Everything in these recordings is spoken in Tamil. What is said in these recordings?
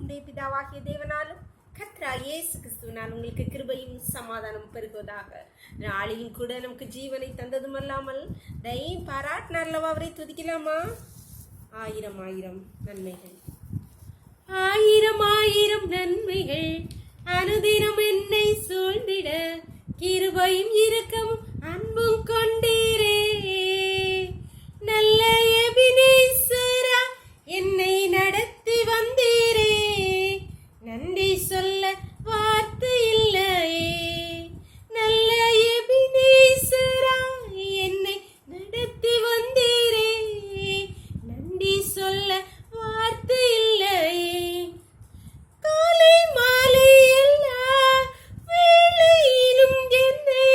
உடைய பிதாவாகிய தேவனாலும் கர்த்தராகிய இயேசு கிறிஸ்துவினால் உங்களுக்கு கிருபையும் சமாதானம் பெருகுவதாக. நாளிலும் கூட நமக்கு ஜீவனை தந்ததும் அல்லாமல் தயையும் பாராட்டினார்லவா அவரை துதிக்கலாமா? ஆயிரம் ஆயிரம் நன்மைகள், ஆயிரம் ஆயிரம் நன்மைகள் அனுதினம் என்னை சூழ்ந்திட, கிருபையும் இரக்கமும் அன்பும் கொண்டீரே. நல்ல எபினேசரா என்னை நடத்தி வந்தீரே, நன்றி சொல்ல வார்த்தை இல்லையே. நல்ல எபினேசரா என்னை நடத்தி வந்தீரே, நன்றி சொல்ல வார்த்தை இல்லையே. காலை மாலை எல்லா வேளையிலும் என்னை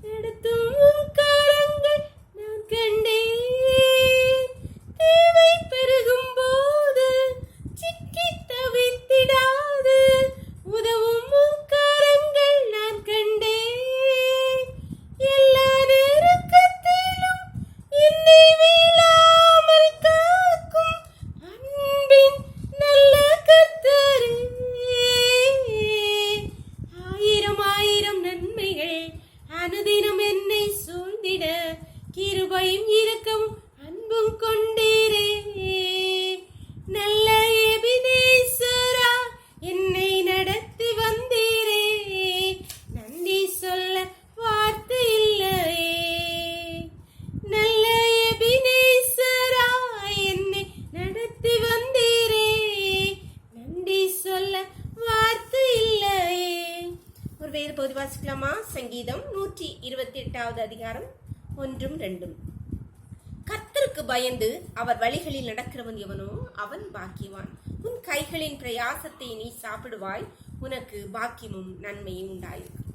நடத்தும் கரங்கள் நான் கண்டேன். தேவை பெருகும் போது சிக்கி தவித்திடாது உதவும் கரங்கள் நான் கண்டேன். எல்லா நெருக்கத்திலும் என்னை வீழாமல் காக்கும் அன்பின் நல்ல கர்த்தரே. ஆயிரம் ஆயிரம் நன்மைகள் அனுதினம் என்னை சூழ்ந்திட, கிருபையும் இரக்கமும் அன்பும் கொண்டீரே. நல்ல எபினேசரா என்னை நடத்தி வந்தீரே, நன்றி சொல்ல வார்த்தை இல்லையே. நல்ல எபினேசரா என்னை நடத்தி வந்தீரே, நன்றி சொல்ல வார்த்தை இல்லையே. ஒரு வேறு பகுதி வாசிக்கலாமா? சங்கீதம் 128வது அதிகாரம் 1-2. கர்த்தருக்கு பயந்து அவர் வழிகளில் நடக்கிறவன் எவனோ அவன் பாக்கியவான். உன் கைகளின் பிரயாசத்தை நீ சாப்பிடுவாய், உனக்கு பாக்கியமும் நன்மையும் உண்டாயிருக்கும்.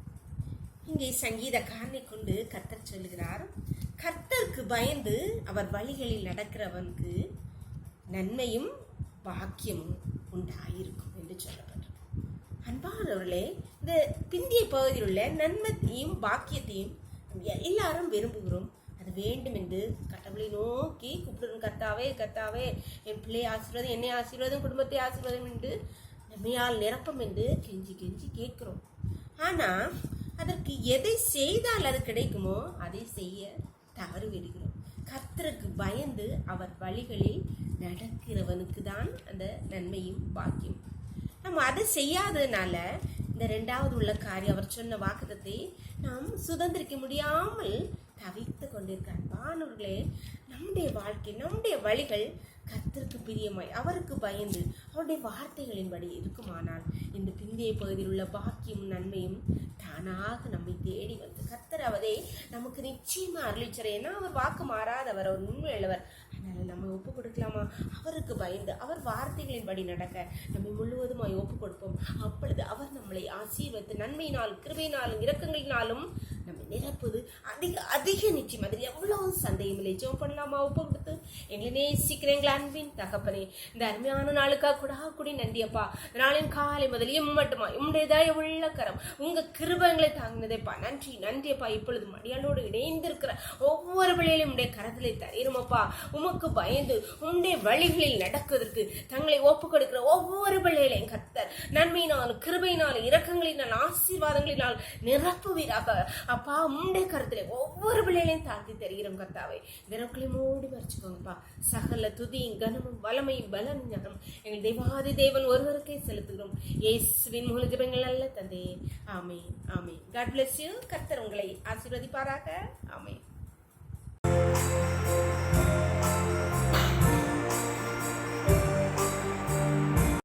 இங்கே சங்கீதக்காரனை கொண்டு கர்த்தர் சொல்லுகிறார், கர்த்தருக்கு பயந்து அவர் வழிகளில் நடக்கிறவனுக்கு நன்மையும் பாக்கியமும் உண்டாயிருக்கும் என்று சொல்லப்பட்டிருக்கு. அன்பானவர்களே, இந்த பிந்திய பகுதியில் உள்ள நன்மையையும் பாக்கியத்தையும் எல்லாரும் விரும்புகிறோம். அது வேண்டும் என்று கடவுளை நோக்கி கூப்பிடுறோம். கர்த்தாவே கர்த்தாவே, என் பிள்ளையை ஆசீர்வாதம், என்னை ஆசீர்வாதம், குடும்பத்தை ஆசீர்வாதம் என்று நம்மையால் நிரப்பம் என்று கெஞ்சி கெஞ்சி கேட்கிறோம். ஆனா அதற்கு எதை செய்தால் அது கிடைக்குமோ அதை செய்ய தவறு விடுகிறோம். கர்த்தருக்கு பயந்து அவர் வழிகளில் நடக்கிறவனுக்கு தான் அந்த நன்மையும் பாக்கியம். நம்ம அதை செய்யாததுனால இந்த 2வது உள்ள காரியம், அவர் சொன்ன வாக்குத்தத்தை நாம் சுதந்திரிக்க முடியாமல் தவித்து கொண்டிருக்கார். அன்பானவர்களே, நம்முடைய வாழ்க்கை, நம்முடைய வழிகள் கர்த்தருக்கு பிரியமாய் அவருக்கு பயந்து அவருடைய வார்த்தைகளின்படி இருக்குமானால் இந்த பிந்தைய பகுதியில் உள்ள பாக்கியம் நன்மையும் தானாக நம்மை தேடி வந்து கர்த்தர் அவரை நமக்கு நிச்சயமா அருளிச்சர். ஏன்னா அவர் வாக்கு மாறாதவர், அவர் உண்மையுள்ளவர். அதனால நம்ம ஒப்பு கொடுக்கலாமா? அவருக்கு பயந்து அவர் வார்த்தைகளின்படி நடக்க நம்மை முழுவதுமாய் ஒப்பு கொடுப்போம். அப்பொழுது அவர் நம்மளை ஆசீர்வதித்து நன்மையினாலும் கிருபையினாலும் இரக்கங்களினாலும் நம்மை நிரப்புது அதிக அதிக நிச்சயம். அதில் எவ்வளவு சந்தேகம் இல்லை. ஜெபம் பண்ணலாமா? ஒப்பு கொடுத்து எங்களை நேசிக்கிறேன் அன்பின் தகப்பனே, இந்த அருமையான நாளுக்காக கூடி நன்றியப்பா. நாளின் காலை முதலியும் மட்டுமா உம்முடையதாய உள்ள கரம் உங்க கிருபங்களை தாங்கினதேப்பா. நன்றி நன்றியப்பா. இப்பொழுது மடியாளோடு இணைந்திருக்கிற ஒவ்வொரு வழியிலும் உடைய கரத்திலே தரீருமப்பா. உமக்கு பயந்து உம்முடைய வழிகளில் நடக்குவதற்கு தங்களை ஒப்பு கொடுக்கிற ஒவ்வொரு வழியிலையும் கர்த்தர் நன்மையினாலும் கிருபையினாலும் இரக்கங்களினால் ஆசீர்வாதங்களினால் நிரப்புவீராக அப்பா. உம்முடைய கருத்திலே ஒவ்வொரு வழியிலையும் தாழ்த்தி தருகிறோம் கர்த்தாவை. விரக்களை மூடி மறைச்சுக்கோங்கப்பா. சகல துதியும் கனமும் வலமையும் பலன் ஞானம் எங்கள் தேவாதி தேவன் ஒருவருக்கே செலுத்துகிறோம். இயேசுவின் மூல ஜெபங்கள் நல்ல தந்தையே, ஆமென் ஆமென். God bless you. கர்த்தர் உங்களை ஆசீர்வதிப்பாராக. ஆமென்.